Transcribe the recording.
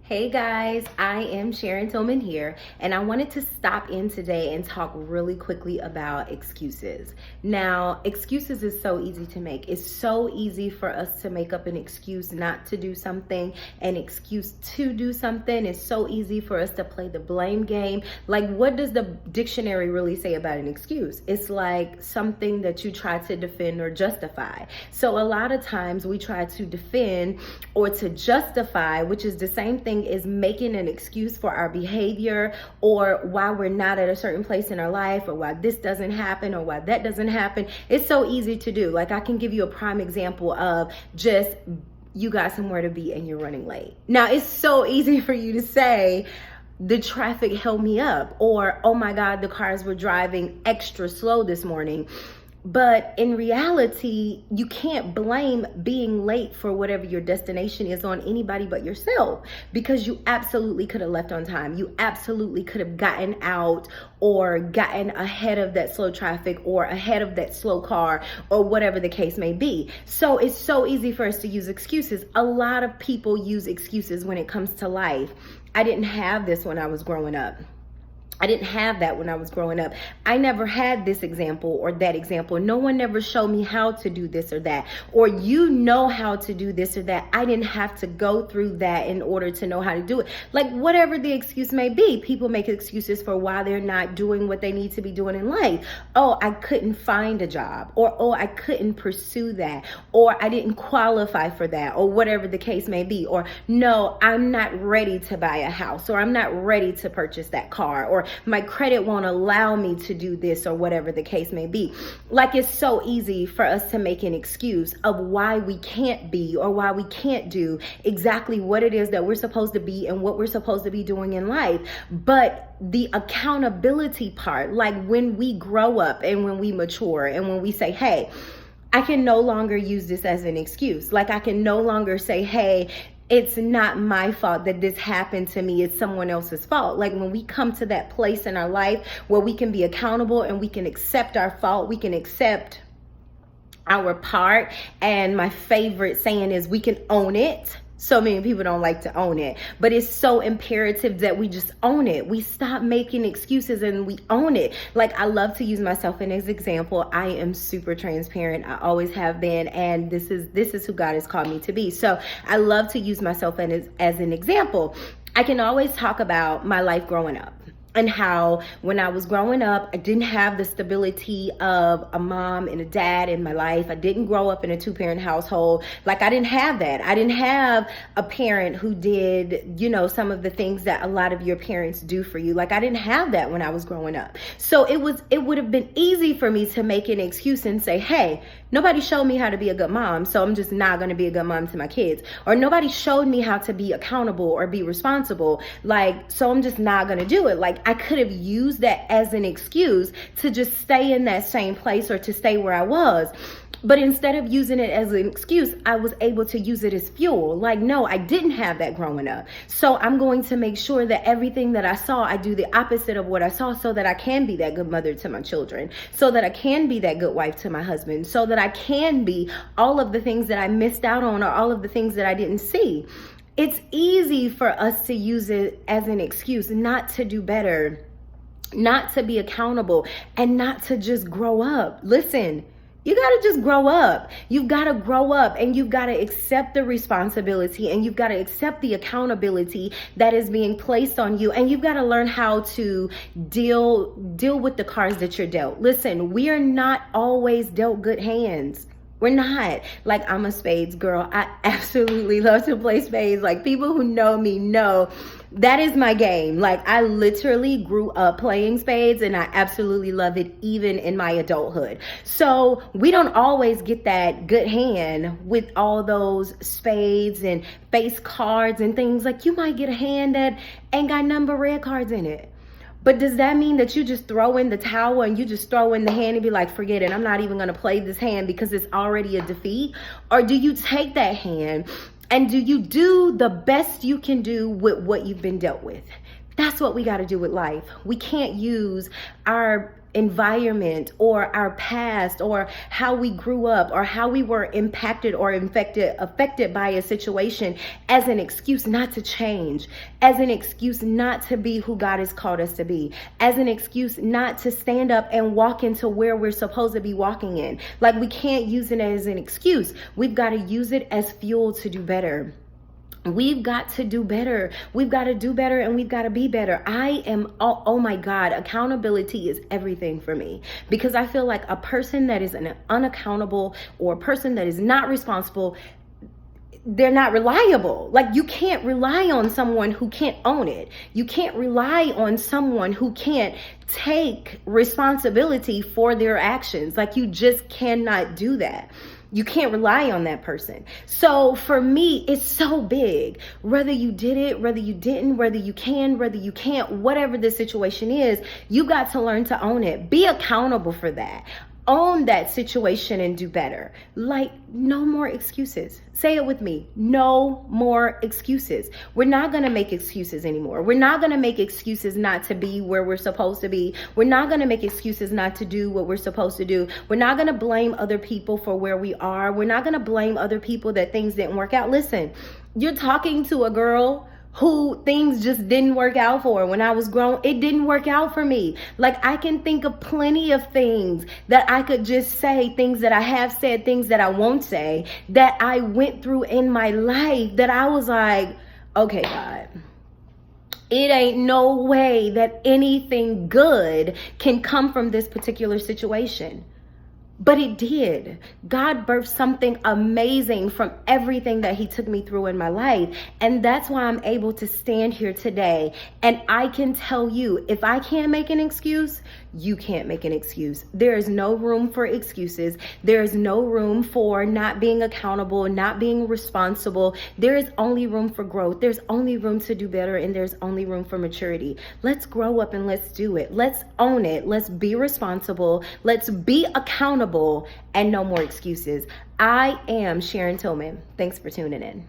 Hey guys, I am Sharon Tillman here, and I wanted to stop in today and talk really quickly about excuses. Now, excuses is so easy to make. It's so easy for us to make up an excuse not to do something, an excuse to do something. It's so easy for us to play the blame game. Like, what does the dictionary really say about an excuse? It's like something that you try to defend or justify. So a lot of times we try to defend or to justify, which is the same thing is making an excuse for our behavior or why we're not at a certain place in our life or why this doesn't happen or why that doesn't happen. It's so easy to do. Like, I can give you a prime example of just you got somewhere to be and you're running late. Now, it's so easy for you to say, the traffic held me up, or oh my God, the cars were driving extra slow this morning. But in reality, you can't blame being late for whatever your destination is on anybody but yourself, because you absolutely could have left on time. You absolutely could have gotten out or gotten ahead of that slow traffic or ahead of that slow car or whatever the case may be. So it's so easy for us to use excuses. A lot of people use excuses when it comes to life. I didn't have this when I was growing up. I didn't have that when I was growing up. I never had this example or that example. No one ever showed me how to do this or that. Or you know how to do this or that. I didn't have to go through that in order to know how to do it. Like, whatever the excuse may be, people make excuses for why they're not doing what they need to be doing in life. Oh, I couldn't find a job. Or, oh, I couldn't pursue that. Or I didn't qualify for that. Or whatever the case may be. Or, no, I'm not ready to buy a house. Or I'm not ready to purchase that car. Or my credit won't allow me to do this, or whatever the case may be. Like, it's so easy for us to make an excuse of why we can't be or why we can't do exactly what it is that we're supposed to be and what we're supposed to be doing in life. But the accountability part, like when we grow up and when we mature and when we say, hey, I can no longer use this as an excuse. Like, I can no longer say, hey, it's not my fault that this happened to me. It's someone else's fault. Like, when we come to that place in our life where we can be accountable and we can accept our fault, we can accept our part. And my favorite saying is we can own it. So many people don't like to own it, but it's so imperative that we just own it. We stop making excuses and we own it. Like, I love to use myself as an example. I am super transparent. I always have been, and this is who God has called me to be. So I love to use myself as an example. I can always talk about my life growing up, and how when I was growing up, I didn't have the stability of a mom and a dad in my life. I didn't grow up in a 2-parent household. Like, I didn't have that. I didn't have a parent who did, some of the things that a lot of your parents do for you. Like, I didn't have that when I was growing up. So it would have been easy for me to make an excuse and say, hey, nobody showed me how to be a good mom, so I'm just not going to be a good mom to my kids. Or nobody showed me how to be accountable or be responsible. Like, so I'm just not going to do it. Like, I could have used that as an excuse to just stay in that same place or to stay where I was. But instead of using it as an excuse, I was able to use it as fuel. Like, no, I didn't have that growing up. So I'm going to make sure that everything that I saw, I do the opposite of what I saw, so that I can be that good mother to my children, so that I can be that good wife to my husband, so that I can be all of the things that I missed out on or all of the things that I didn't see. It's easy for us to use it as an excuse not to do better, not to be accountable, and not to just grow up. Listen, you got to just grow up. You've got to grow up, and you've got to accept the responsibility, and you've got to accept the accountability that is being placed on you. And you've got to learn how to deal with the cards that you're dealt. Listen, we are not always dealt good hands. We're not. Like, I'm a spades girl. I absolutely love to play spades. Like, people who know me know that is my game. Like, I literally grew up playing spades, and I absolutely love it even in my adulthood. So we don't always get that good hand with all those spades and face cards and things. Like, you might get a hand that ain't got number red cards in it. But does that mean that you just throw in the towel and you just throw in the hand and be like, forget it, I'm not even going to play this hand because it's already a defeat? Or do you take that hand and do you do the best you can do with what you've been dealt with? That's what we got to do with life. We can't use our environment or our past or how we grew up or how we were impacted or affected by a situation as an excuse not to change, as an excuse not to be who God has called us to be, as an excuse not to stand up and walk into where we're supposed to be walking in. Like, we can't use it as an excuse. We've got to use it as fuel to do better. We've got to do better. We've got to do better, and we've got to be better. Oh my God, accountability is everything for me, because I feel like a person that is unaccountable or a person that is not responsible, they're not reliable. Like, you can't rely on someone who can't own it. You can't rely on someone who can't take responsibility for their actions. Like, you just cannot do that. You can't rely on that person. So for me, it's so big. Whether you did it, whether you didn't, whether you can, whether you can't, whatever the situation is, you got to learn to own it. Be accountable for that. Own that situation and do better. Like, no more excuses. Say it with me. No more excuses. We're not going to make excuses anymore. We're not going to make excuses not to be where we're supposed to be. We're not going to make excuses not to do what we're supposed to do. We're not going to blame other people for where we are. We're not going to blame other people that things didn't work out. Listen, you're talking to a girl who things just didn't work out for. When I was grown, it didn't work out for me. Like, I can think of plenty of things that I could just say, things that I have said, things that I won't say, that I went through in my life that I was like, okay, God, it ain't no way that anything good can come from this particular situation. But it did. God birthed something amazing from everything that he took me through in my life. And that's why I'm able to stand here today. And I can tell you, if I can't make an excuse, you can't make an excuse. There is no room for excuses. There is no room for not being accountable, not being responsible. There is only room for growth. There's only room to do better, and there's only room for maturity. Let's grow up and let's do it. Let's own it. Let's be responsible. Let's be accountable, and no more excuses. I am Sharon Tillman. Thanks for tuning in.